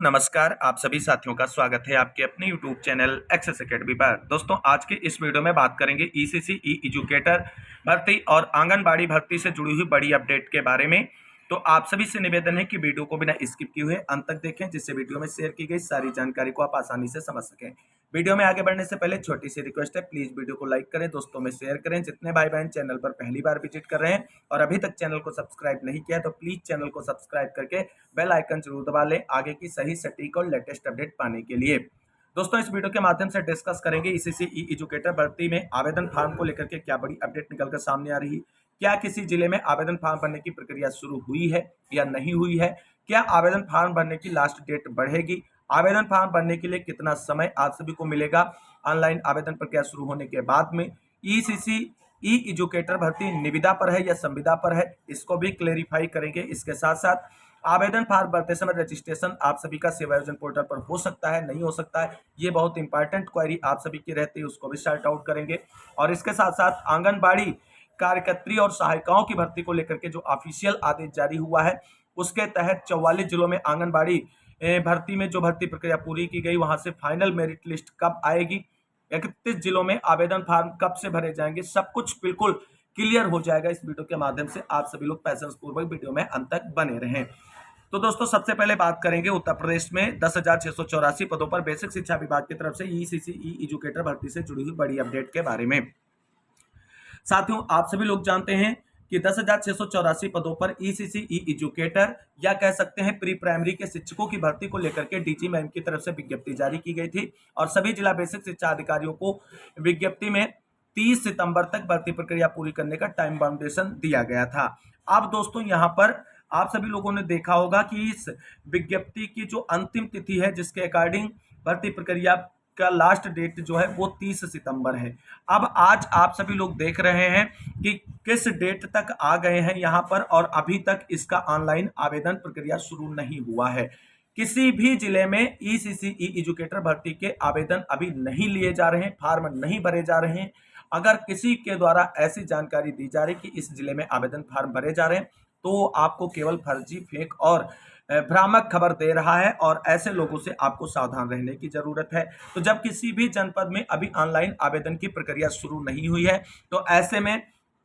नमस्कार, आप सभी साथियों का स्वागत है आपके अपने यूट्यूब चैनल एक्सेस एकेडमी पर। दोस्तों, आज के इस वीडियो में बात करेंगे ईसीसी ई एजुकेटर भर्ती और आंगनबाड़ी भर्ती से जुड़ी हुई बड़ी अपडेट के बारे में। तो आप सभी से निवेदन है कि वीडियो को बिना स्किप किए हुए अंत तक देखें, जिससे वीडियो में शेयर की गई सारी जानकारी को आप आसानी से समझ सकें। वीडियो में आगे बढ़ने से पहले छोटी सी रिक्वेस्ट है, प्लीज वीडियो को लाइक करें, दोस्तों में शेयर करें। जितने भाई बहन चैनल पर पहली बार विजिट कर रहे हैं और अभी तक चैनल को सब्सक्राइब नहीं किया तो प्लीज चैनल को सब्सक्राइब करके बेल आइकन जरूर दबा लें आगे की सही सटीक और लेटेस्ट अपडेट पाने के लिए। दोस्तों, इस वीडियो के माध्यम से डिस्कस करेंगे ईसीसी ई एजुकेटर भर्ती में आवेदन फॉर्म को लेकर के क्या बड़ी अपडेट निकलकर सामने आ रही है। क्या किसी जिले में आवेदन फॉर्म भरने की प्रक्रिया शुरू हुई है या नहीं हुई है। क्या आवेदन फॉर्म भरने की लास्ट डेट बढ़ेगी। आवेदन फॉर्म भरने के लिए कितना समय आप सभी को मिलेगा ऑनलाइन आवेदन प्रक्रिया शुरू होने के बाद में। ईसीसी ई एजुकेटर भर्ती निविदा पर है या संविदा पर है, इसको भी क्लेरिफाई करेंगे। इसके साथ साथ आवेदन फॉर्म भरते समय रजिस्ट्रेशन आप सभी का सेवा योजन पोर्टल पर हो सकता है, नहीं हो सकता है, ये बहुत इंपॉर्टेंट क्वेरी आप सभी की रहती है, उसको भी सॉर्ट आउट करेंगे। और इसके साथ साथ आंगनबाड़ी कार्यकर्त्री और सहायिकाओं की भर्ती को लेकर के जो ऑफिशियल आदेश जारी हुआ है, उसके तहत 44 जिलों में आंगनबाड़ी भर्ती में जो भर्ती प्रक्रिया पूरी की गई, वहां से फाइनल मेरिट लिस्ट कब आएगी, 31 जिलों में आवेदन फॉर्म कब से भरे जाएंगे, सब कुछ बिल्कुल क्लियर हो जाएगा इस वीडियो के माध्यम से। आप सभी लोग पैसेंस पूर्वक वीडियो में अंत तक बने रहें। तो दोस्तों, सबसे पहले बात करेंगे उत्तर प्रदेश में 10,684 पदों पर बेसिक शिक्षा विभाग की तरफ से ईसीसी ई एजुकेटर भर्ती से जुड़ी हुई बड़ी अपडेट के बारे में। साथियों, आप सभी लोग जानते हैं कि 10,684 पदों पर ईसीसी ई एजुकेटर या कह सकते हैं प्री प्राइमरी के शिक्षकों की भर्ती को लेकर के डीजी मैम की तरफ से विज्ञप्ति जारी की गई थी और सभी जिला बेसिक शिक्षा अधिकारियों को विज्ञप्ति में 30 सितंबर तक भर्ती प्रक्रिया पूरी करने का टाइम बाउंडेशन दिया गया था। अब दोस्तों, यहाँ पर आप सभी लोगों ने देखा होगा कि इस विज्ञप्ति की जो अंतिम तिथि है, जिसके अकॉर्डिंग भर्ती प्रक्रिया का लास्ट डेट जो है वो 30 सितंबर है। अब आज आप सभी लोग देख रहे हैं कि किस डेट तक आ गए हैं यहाँ पर और अभी तक इसका ऑनलाइन आवेदन प्रक्रिया शुरू नहीं हुआ है। किसी भी जिले में ईसीसी ई एजुकेटर भर्ती के आवेदन अभी नहीं लिए जा रहे हैं, फॉर्म नहीं भरे जा रहे हैं। अगर किसी के द्वारा ऐसी जानकारी दी जा रही कि इस जिले में आवेदन फॉर्म भरे जा रहे हैं, तो आपको केवल फर्जी, फेक और भ्रामक खबर दे रहा है और ऐसे लोगों से आपको सावधान रहने की जरूरत है। तो जब किसी भी जनपद में अभी ऑनलाइन आवेदन की प्रक्रिया शुरू नहीं हुई है, तो ऐसे में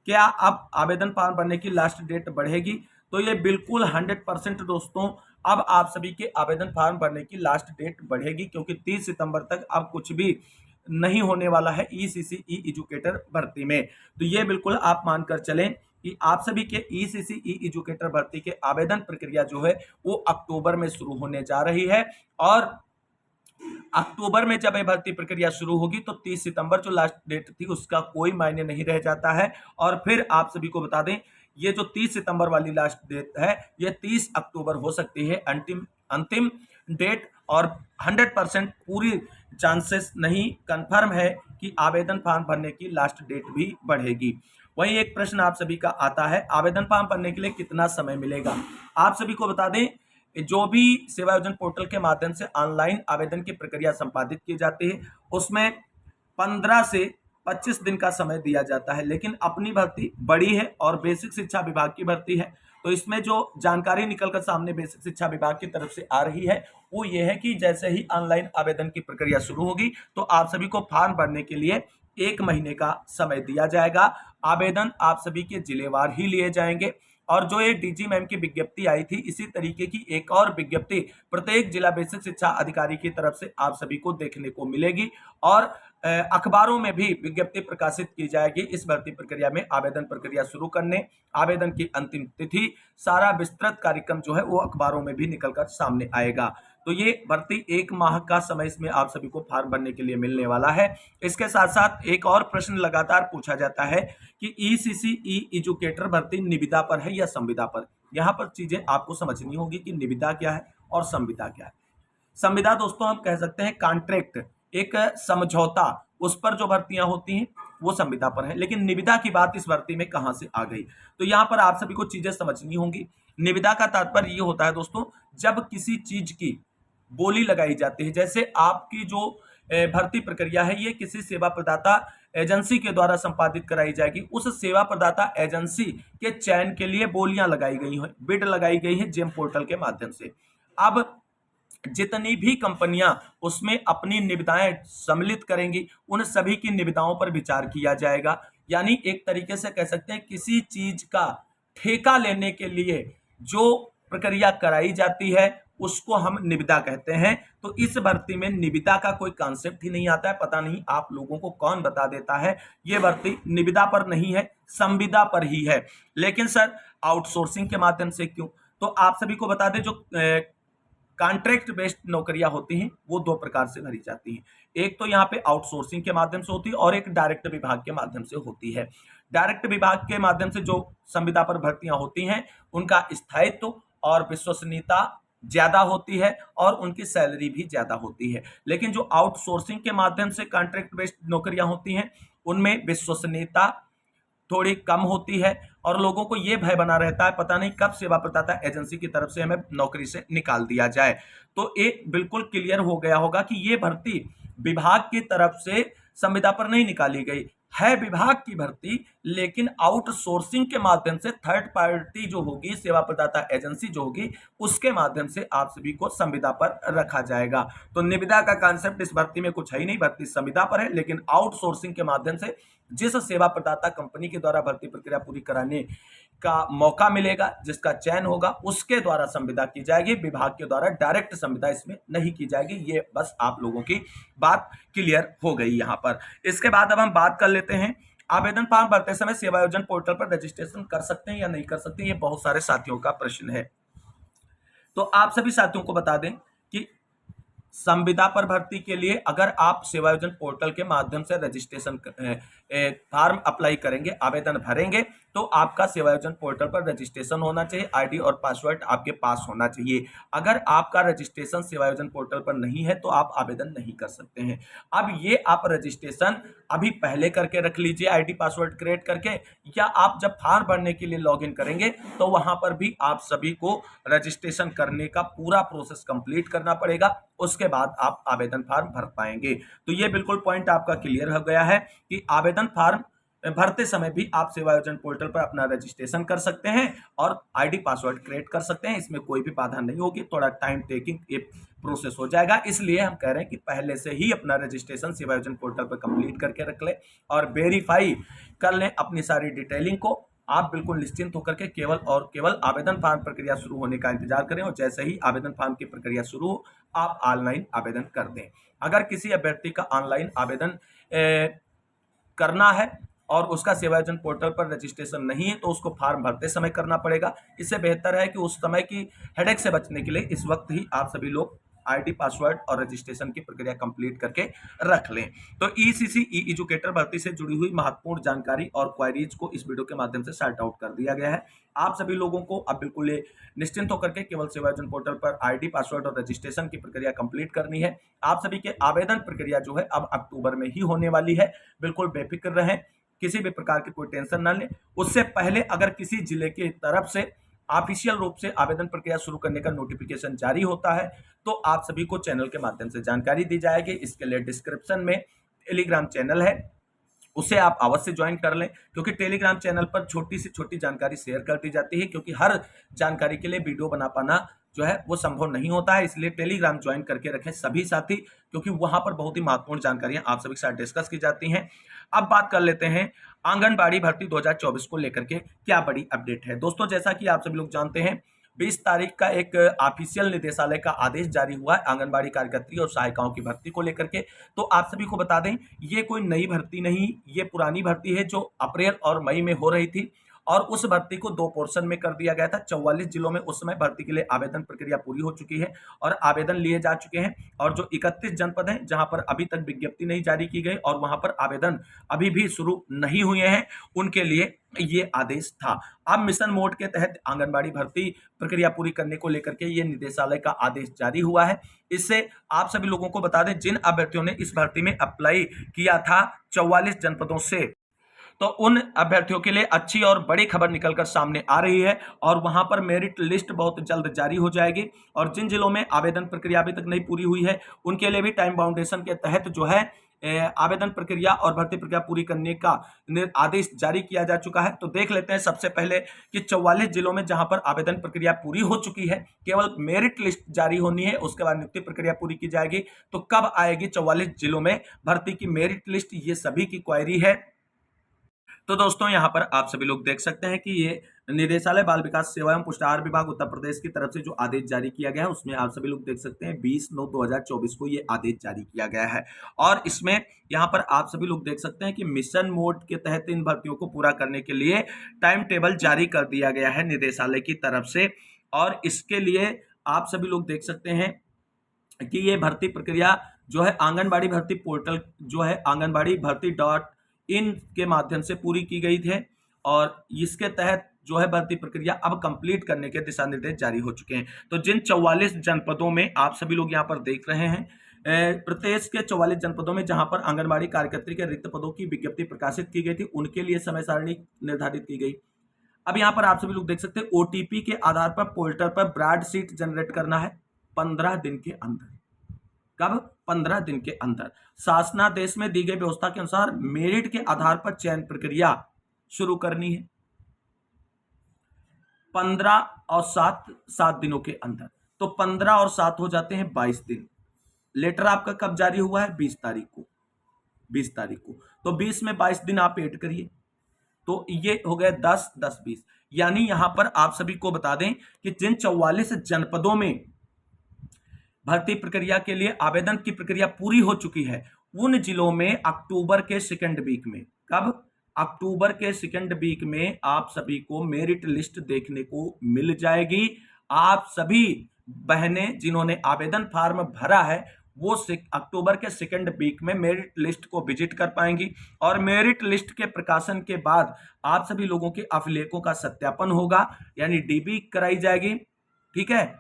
क्या अब आवेदन फॉर्म भरने की लास्ट डेट बढ़ेगी? तो ये बिल्कुल 100% दोस्तों, अब आप सभी के आवेदन फॉर्म भरने की लास्ट डेट बढ़ेगी, क्योंकि 30 सितंबर तक अब कुछ भी नहीं होने वाला है ईसीसी ई एजुकेटर भर्ती में। तो ये बिल्कुल आप मानकर चलें कि आप सभी के ईसीसी ई एजुकेटर भर्ती के आवेदन प्रक्रिया जो है वो अक्टूबर में शुरू होने जा रही है और अक्टूबर में जब ये भर्ती प्रक्रिया शुरू होगी तो 30 सितंबर जो लास्ट डेट थी उसका कोई मायने नहीं रह जाता है। और फिर आप सभी को बता दें, ये जो 30 सितंबर वाली लास्ट डेट है ये 30 अक्टूबर हो सकती है अंतिम अंतिम डेट और 100% पूरी चांसेस नहीं, कंफर्म है कि आवेदन फॉर्म भरने की लास्ट डेट भी बढ़ेगी। वहीं एक प्रश्न आप सभी का आता है, आवेदन फॉर्म भरने के लिए कितना समय मिलेगा। आप सभी को बता दें, जो भी सेवा योजन पोर्टल के माध्यम से ऑनलाइन आवेदन की प्रक्रिया संपादित की जाती है, उसमें 15 से 25 दिन का समय दिया जाता है। लेकिन अपनी भर्ती बड़ी है और बेसिक शिक्षा विभाग की भर्ती है, तो इसमें जो जानकारी निकलकर सामने बेसिक शिक्षा विभाग की तरफ से आ रही है वो ये है कि जैसे ही ऑनलाइन आवेदन की प्रक्रिया शुरू होगी तो आप सभी को फॉर्म भरने के लिए 1 महीने का समय दिया जाएगा। आवेदन आप सभी के जिलेवार ही लिए जाएंगे और जो ये डीजी मैम की विज्ञप्ति आई थी, इसी तरीके की एक और विज्ञप्ति प्रत्येक जिला बेसिक शिक्षा अधिकारी की तरफ से आप सभी को देखने को मिलेगी और अखबारों में भी विज्ञप्ति प्रकाशित की जाएगी। इस भर्ती प्रक्रिया में आवेदन प्रक्रिया शुरू करने, आवेदन की अंतिम तिथि, सारा विस्तृत कार्यक्रम जो है वो अखबारों में भी निकलकर सामने आएगा। तो ये भर्ती 1 माह का समय इसमें आप सभी को फॉर्म भरने के लिए मिलने वाला है। इसके साथ साथ एक और प्रश्न लगातार पूछा जाता है कि ईसीसी ई एजुकेटर भर्ती निविदा पर है या संविदा पर। यहाँ पर चीजें आपको समझनी होगी कि निविदा क्या है और संविदा क्या है। संविदा दोस्तों हम कह सकते हैं कॉन्ट्रैक्ट, एक समझौता, उस पर जो भर्तियां होती हैं वो संविदा पर है। लेकिन निविदा की बात इस भर्ती में कहां से आ गई, तो यहाँ पर आप सभी को चीजें समझनी होंगी। निविदा का तात्पर्य ये होता है दोस्तों, जब किसी चीज की बोली लगाई जाती है, जैसे आपकी जो भर्ती प्रक्रिया है ये किसी सेवा प्रदाता एजेंसी के द्वारा संपादित कराई जाएगी। उस सेवा प्रदाता एजेंसी के चयन के लिए बोलियां लगाई गई हैं, बिड लगाई गई है जेम पोर्टल के माध्यम से। अब जितनी भी कंपनियां उसमें अपनी निविदाएं सम्मिलित करेंगी, उन सभी की निविदाओं पर विचार किया जाएगा। यानी एक तरीके से कह सकते हैं किसी चीज का ठेका लेने के लिए जो प्रक्रिया कराई जाती है उसको हम निविदा कहते हैं। तो इस भर्ती में निविदा का कोई कॉन्सेप्ट ही नहीं आता है। पता नहीं आप लोगों को कौन बता देता है, ये भर्ती निविदा पर नहीं है, संविदा पर ही है। लेकिन सर आउटसोर्सिंग के माध्यम से क्यों? तो आप सभी को बता दें, जो कॉन्ट्रैक्ट बेस्ड नौकरियां होती हैं वो दो प्रकार से भरी जाती हैं। एक तो यहाँ पे आउटसोर्सिंग के माध्यम से होती है और एक डायरेक्ट विभाग के माध्यम से होती है। डायरेक्ट विभाग के माध्यम से जो संविदा पर भर्तियां होती हैं उनका स्थायित्व और विश्वसनीयता ज्यादा होती है और उनकी सैलरी भी ज्यादा होती है। लेकिन जो आउटसोर्सिंग के माध्यम से कॉन्ट्रैक्ट बेस्ड नौकरियां होती हैं उनमें विश्वसनीयता थोड़ी कम होती है और लोगों को यह भय बना रहता है, पता नहीं कब सेवा प्रदाता एजेंसी की तरफ से हमें नौकरी से निकाल दिया जाए। तो एक बिल्कुल क्लियर हो गया होगा कि यह भर्ती विभाग की तरफ से संविदा पर नहीं निकाली गई है, विभाग की भर्ती, लेकिन आउटसोर्सिंग के माध्यम से थर्ड पार्टी जो होगी, सेवा प्रदाता एजेंसी जो होगी, उसके माध्यम से आप सभी को संविदा पर रखा जाएगा। तो निविदा का कॉन्सेप्ट इस भर्ती में कुछ है ही नहीं, भर्ती संविदा पर है, लेकिन आउटसोर्सिंग के माध्यम से जिस सेवा प्रदाता कंपनी के द्वारा भर्ती प्रक्रिया पूरी कराने का मौका मिलेगा, जिसका चयन होगा, उसके द्वारा संविदा की जाएगी। विभाग के द्वारा डायरेक्ट संविदा इसमें नहीं की जाएगी। ये बस आप लोगों की बात क्लियर हो गई यहां पर। इसके बाद अब हम बात कर लेते हैं, आवेदन फॉर्म भरते समय सेवायोजन पोर्टल पर रजिस्ट्रेशन कर सकते हैं या नहीं कर सकते, ये बहुत सारे साथियों का प्रश्न है। तो आप सभी साथियों को बता दें कि संविदा पर भर्ती के लिए अगर आप सेवायोजन पोर्टल के माध्यम से रजिस्ट्रेशन फॉर्म अप्लाई करेंगे, आवेदन भरेंगे, तो आपका सेवायोजन पोर्टल पर रजिस्ट्रेशन होना चाहिए, आईडी और पासवर्ड आपके पास होना चाहिए। अगर आपका रजिस्ट्रेशन सेवायोजन पोर्टल पर नहीं है तो आप आवेदन नहीं कर सकते हैं। अब ये आप रजिस्ट्रेशन अभी पहले करके रख लीजिए, आईडी पासवर्ड क्रिएट करके, या आप जब फॉर्म भरने के लिए लॉगिन करेंगे तो वहां पर भी आप सभी को रजिस्ट्रेशन करने का पूरा प्रोसेस कंप्लीट करना पड़ेगा, उसके बाद आप आवेदन फॉर्म भर पाएंगे। तो ये बिल्कुल पॉइंट आपका क्लियर हो गया है कि आवेदन फॉर्म भरते समय भी आप सेवायोजन पोर्टल पर अपना रजिस्ट्रेशन कर सकते हैं और आईडी पासवर्ड क्रिएट कर सकते हैं, इसमें कोई भी बाधा नहीं होगी। थोड़ा टाइम टेकिंग ये प्रोसेस हो जाएगा, इसलिए हम कह रहे हैं कि पहले से ही अपना रजिस्ट्रेशन सेवायोजन पोर्टल पर कंप्लीट करके रख लें और वेरीफाई कर लें अपनी सारी डिटेलिंग को। आप बिल्कुल निश्चिंत होकर के केवल और केवल आवेदन फॉर्म प्रक्रिया शुरू होने का इंतजार करें और जैसे ही आवेदन फॉर्म की प्रक्रिया शुरू हो आप ऑनलाइन आवेदन कर दें। अगर किसी अभ्यर्थी का ऑनलाइन आवेदन करना है और उसका सेवायोजन पोर्टल पर रजिस्ट्रेशन नहीं है तो उसको फॉर्म भरते समय करना पड़ेगा। इससे बेहतर है कि उस समय की हेडेक से बचने के लिए इस वक्त ही आप सभी लोग आईडी पासवर्ड और रजिस्ट्रेशन की प्रक्रिया कंप्लीट करके रख लें। तो ईसीसी ई एजुकेटर भर्ती से जुड़ी हुई महत्वपूर्ण जानकारी और क्वेरीज को इस वीडियो के माध्यम से सॉर्ट आउट कर दिया गया है। आप सभी लोगों को अब बिल्कुल निश्चिंत होकर के केवल सेवायोजन पोर्टल पर आईडी पासवर्ड और रजिस्ट्रेशन की प्रक्रिया कंप्लीट करनी है। आप सभी के आवेदन प्रक्रिया जो है अब अक्टूबर में ही होने वाली है, बिल्कुल बेफिक्र रहें, किसी भी प्रकार की कोई टेंशन ना लें। उससे पहले अगर किसी जिले की तरफ से ऑफिशियल रूप से आवेदन प्रक्रिया शुरू करने का नोटिफिकेशन जारी होता है तो आप सभी को चैनल के माध्यम से जानकारी दी जाएगी। इसके लिए डिस्क्रिप्शन में टेलीग्राम चैनल है, उसे आप अवश्य ज्वाइन कर लें, क्योंकि टेलीग्राम चैनल पर छोटी से छोटी जानकारी शेयर कर दी जाती है, क्योंकि हर जानकारी के लिए वीडियो बना पाना जो है वो संभव नहीं होता है। इसलिए टेलीग्राम ज्वाइन करके रखें सभी साथी, क्योंकि वहां पर बहुत ही महत्वपूर्ण जानकारियां आप सभी के साथ डिस्कस की जाती हैं। अब बात कर लेते हैं आंगनबाड़ी भर्ती 2024 को लेकर के क्या बड़ी अपडेट है। दोस्तों, जैसा कि आप सभी लोग जानते हैं 20 तारीख का एक ऑफिशियल निदेशालय का आदेश जारी हुआ है आंगनबाड़ी कार्यकर्त्री और सहायिकाओं की भर्ती को लेकर के। तो आप सभी को बता दें ये कोई नई भर्ती नहीं, ये पुरानी भर्ती है जो अप्रैल और मई में हो रही थी और उस भर्ती को 2 पोर्शन में कर दिया गया था। 44 जिलों में उस समय भर्ती के लिए आवेदन प्रक्रिया पूरी हो चुकी है और आवेदन लिए जा चुके हैं, और जो 31 जनपद हैं जहां पर अभी तक विज्ञप्ति नहीं जारी की गई और वहां पर आवेदन अभी भी शुरू नहीं हुए हैं, उनके लिए ये आदेश था। अब मिशन मोड के तहत आंगनबाड़ी भर्ती प्रक्रिया पूरी करने को लेकर के ये निदेशालय का आदेश जारी हुआ है। इससे आप सभी लोगों को बता दें जिन अभ्यर्थियों ने इस भर्ती में अप्लाई किया था 44 जनपदों से, तो उन अभ्यर्थियों के लिए अच्छी और बड़ी खबर निकलकर सामने आ रही है और वहां पर मेरिट लिस्ट बहुत जल्द जारी हो जाएगी। और जिन जिलों में आवेदन प्रक्रिया अभी तक नहीं पूरी हुई है उनके लिए भी टाइम बाउंडेशन के तहत जो है आवेदन प्रक्रिया और भर्ती प्रक्रिया पूरी करने का आदेश जारी किया जा चुका है। तो देख लेते हैं सबसे पहले कि 44 जिलों में जहां पर आवेदन प्रक्रिया पूरी हो चुकी है, केवल मेरिट लिस्ट जारी होनी है, उसके बाद नियुक्ति प्रक्रिया पूरी की जाएगी। तो कब आएगी 44 जिलों में भर्ती की मेरिट लिस्ट, ये सभी की क्वेरी है। तो दोस्तों यहाँ पर आप सभी लोग देख सकते हैं कि ये निदेशालय बाल विकास सेवा एवं पुष्टाहार विभाग उत्तर प्रदेश की तरफ से जो आदेश जारी किया गया है उसमें आप सभी लोग देख सकते हैं 20/9/2024 को ये आदेश जारी किया गया है। और इसमें यहाँ पर आप सभी लोग देख सकते हैं कि मिशन मोड के तहत इन भर्तियों को पूरा करने के लिए टाइम टेबल जारी कर दिया गया है निदेशालय की तरफ से। और इसके लिए आप सभी लोग देख सकते हैं कि ये भर्ती प्रक्रिया जो है आंगनबाड़ी भर्ती पोर्टल जो है आंगनबाड़ी-भर्ती.in के माध्यम से पूरी की गई थी और इसके तहत जो है भर्ती प्रक्रिया अब कंप्लीट करने के दिशा निर्देश जारी हो चुके हैं। तो जिन 44 जनपदों में आप सभी लोग यहाँ पर देख रहे हैं, प्रदेश के 44 जनपदों में जहां पर आंगनबाड़ी कार्यकर्त्री के रिक्त पदों की विज्ञप्ति प्रकाशित की गई थी, उनके लिए समय सारणी निर्धारित की गई। अब यहाँ पर आप सभी लोग देख सकते हैं ओटीपी के आधार पर पोर्टल पर ब्राड शीट जनरेट करना है 15 दिन के अंदर। कब? 15 दिन के अंदर। शासनादेश में दी गई व्यवस्था के अनुसार मेरिट के आधार पर चयन प्रक्रिया शुरू करनी है 15 और 7 दिनों के अंदर। तो 15 और 7 हो जाते हैं 22 दिन। लेटर आपका कब जारी हुआ है? 20 तारीख को। 20 तारीख को। तो 20 में 22 दिन आप ऐड करिए, तो ये हो गए 10, 10, 20। यानी यहां पर आप सभी को बता दें कि जिन 44 जनपदों में भर्ती प्रक्रिया के लिए आवेदन की प्रक्रिया पूरी हो चुकी है, उन जिलों में अक्टूबर के सेकंड वीक में, कब? अक्टूबर के सेकंड वीक में आप सभी को मेरिट लिस्ट देखने को मिल जाएगी। आप सभी बहनें जिन्होंने आवेदन फॉर्म भरा है वो अक्टूबर के सेकंड वीक में मेरिट लिस्ट को विजिट कर पाएंगी और मेरिट लिस्ट के प्रकाशन के बाद आप सभी लोगों के अभिलेखों का सत्यापन होगा, यानी डीबी कराई जाएगी। ठीक है,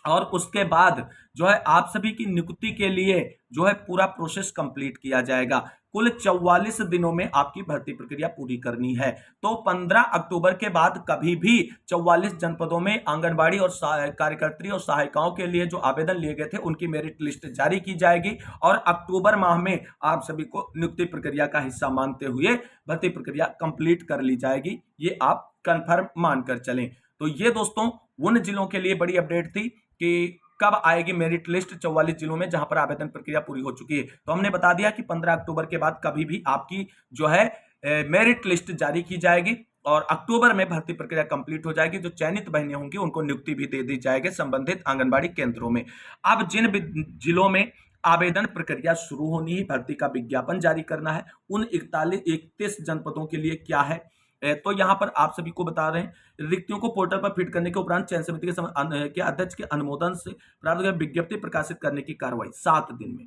और उसके बाद जो है आप सभी की नियुक्ति के लिए जो है पूरा प्रोसेस कंप्लीट किया जाएगा। कुल 44 दिनों में आपकी भर्ती प्रक्रिया पूरी करनी है। तो 15 अक्टूबर के बाद कभी भी 44 जनपदों में आंगनबाड़ी और कार्यकर्त्री और सहायिकाओं के लिए जो आवेदन लिए गए थे उनकी मेरिट लिस्ट जारी की जाएगी और अक्टूबर माह में आप सभी को नियुक्ति प्रक्रिया का हिस्सा मानते हुए भर्ती प्रक्रिया कंप्लीट कर ली जाएगी। ये आप कंफर्म मानकर चलें। तो ये दोस्तों उन जिलों के लिए बड़ी अपडेट थी कि कब आएगी मेरिट लिस्ट 44 जिलों में जहां पर आवेदन प्रक्रिया पूरी हो चुकी है। तो हमने बता दिया कि 15 अक्टूबर के बाद कभी भी आपकी जो है मेरिट लिस्ट जारी की जाएगी और अक्टूबर में भर्ती प्रक्रिया कंप्लीट हो जाएगी। जो चयनित बहनें होंगी उनको नियुक्ति भी दे दी जाएगी संबंधित आंगनबाड़ी केंद्रों में। अब जिन जिलों में आवेदन प्रक्रिया शुरू होनी है, भर्ती का विज्ञापन जारी करना है, उन 31 जनपदों के लिए क्या है, तो यहां पर आप सभी को बता रहे हैं रिक्तियों को पोर्टल पर फिट करने के उपरांत चयन समिति के अध्यक्ष के अनुमोदन से प्राप्त विज्ञप्ति प्रकाशित करने की कार्रवाई 7 दिन में,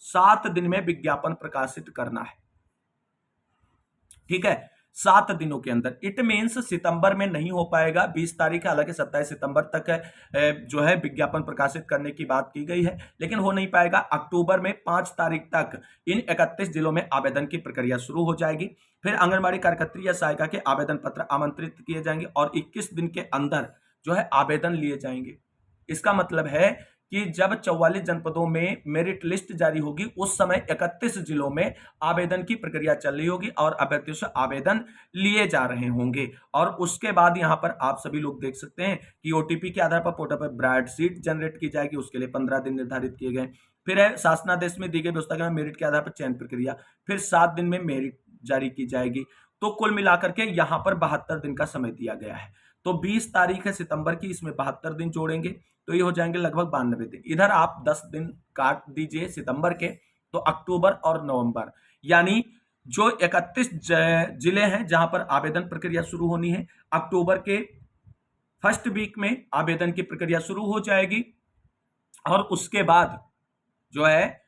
7 दिन में विज्ञापन प्रकाशित करना है। ठीक है, 7 दिनों के अंदर। इट मीन्स सितंबर में नहीं हो पाएगा, 20 तारीख है, हालांकि 27 सितंबर तक जो है विज्ञापन प्रकाशित करने की बात की गई है, लेकिन हो नहीं पाएगा। अक्टूबर में 5 तारीख तक इन 31 जिलों में आवेदन की प्रक्रिया शुरू हो जाएगी। फिर आंगनबाड़ी कार्यकर्त्री या सहायिका के आवेदन पत्र आमंत्रित किए जाएंगे और 21 दिन के अंदर जो है आवेदन लिए जाएंगे। इसका मतलब है कि जब 44 जनपदों में मेरिट लिस्ट जारी होगी उस समय 31 जिलों में आवेदन की प्रक्रिया चल रही होगी और अभ्यर्थियों से आवेदन लिए जा रहे होंगे। और उसके बाद यहां पर आप सभी लोग देख सकते हैं कि ओटीपी के आधार पर पोर्टल पर ब्राड शीट जनरेट की जाएगी, उसके लिए 15 दिन निर्धारित किए गए। फिर है शासनादेश में दी गई व्यवस्था के मेरिट के आधार पर चयन प्रक्रिया, फिर 7 दिन में मेरिट जारी की जाएगी। तो कुल मिलाकर के यहां पर 72 दिन का समय दिया गया है। तो 20 तारीख है सितंबर की, इसमें 72 दिन जोड़ेंगे तो ये हो जाएंगे लगभग 92 दिन। इधर आप 10 दिन काट दीजिए सितंबर के, तो अक्टूबर और नवंबर, यानी जो 31 जिले हैं जहां पर आवेदन प्रक्रिया शुरू होनी है, अक्टूबर के फर्स्ट वीक में आवेदन की प्रक्रिया शुरू हो जाएगी और उसके बाद जो है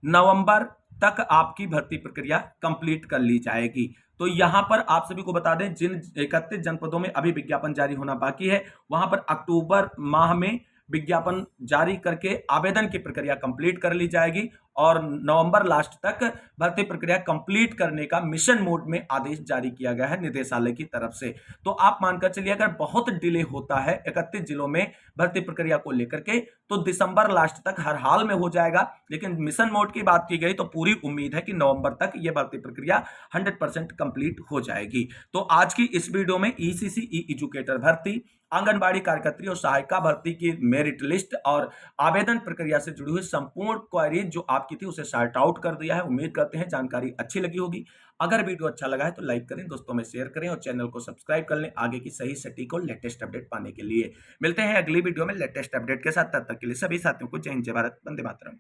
नवंबर तक आपकी भर्ती प्रक्रिया कंप्लीट कर ली जाएगी। तो यहां पर आप सभी को बता दें जिन 31 जनपदों में अभी विज्ञापन जारी होना बाकी है वहां पर अक्टूबर माह में विज्ञापन जारी करके आवेदन की प्रक्रिया कंप्लीट कर ली जाएगी और नवंबर लास्ट तक भर्ती प्रक्रिया कंप्लीट करने का मिशन मोड में आदेश जारी किया गया है निदेशालय की तरफ से। तो आप मानकर चलिए अगर बहुत डिले होता है 31 जिलों में भर्ती प्रक्रिया को लेकर के तो दिसंबर लास्ट तक हर हाल में हो जाएगा, लेकिन मिशन मोड की बात की गई तो पूरी उम्मीद है कि नवंबर तक यह भर्ती प्रक्रिया 100% कंप्लीट हो जाएगी। तो आज की इस वीडियो में ईसीसी ई एजुकेटर भर्ती, आंगनबाड़ी कार्यकर्त्री और सहायिका भर्ती की मेरिट लिस्ट और आवेदन प्रक्रिया से जुड़ी हुई संपूर्ण क्वेरीज जो आपकी थी उसे सॉर्ट आउट कर दिया है। उम्मीद करते हैं जानकारी अच्छी लगी होगी। अगर वीडियो अच्छा लगा है तो लाइक करें, दोस्तों में शेयर करें और चैनल को सब्सक्राइब कर लें आगे की सही सटीक और लेटेस्ट अपडेट पाने के लिए। मिलते हैं अगली वीडियो में लेटेस्ट अपडेट के साथ, तब तक के लिए सभी साथियों को जय हिंद, जय भारत, वंदे मातरम।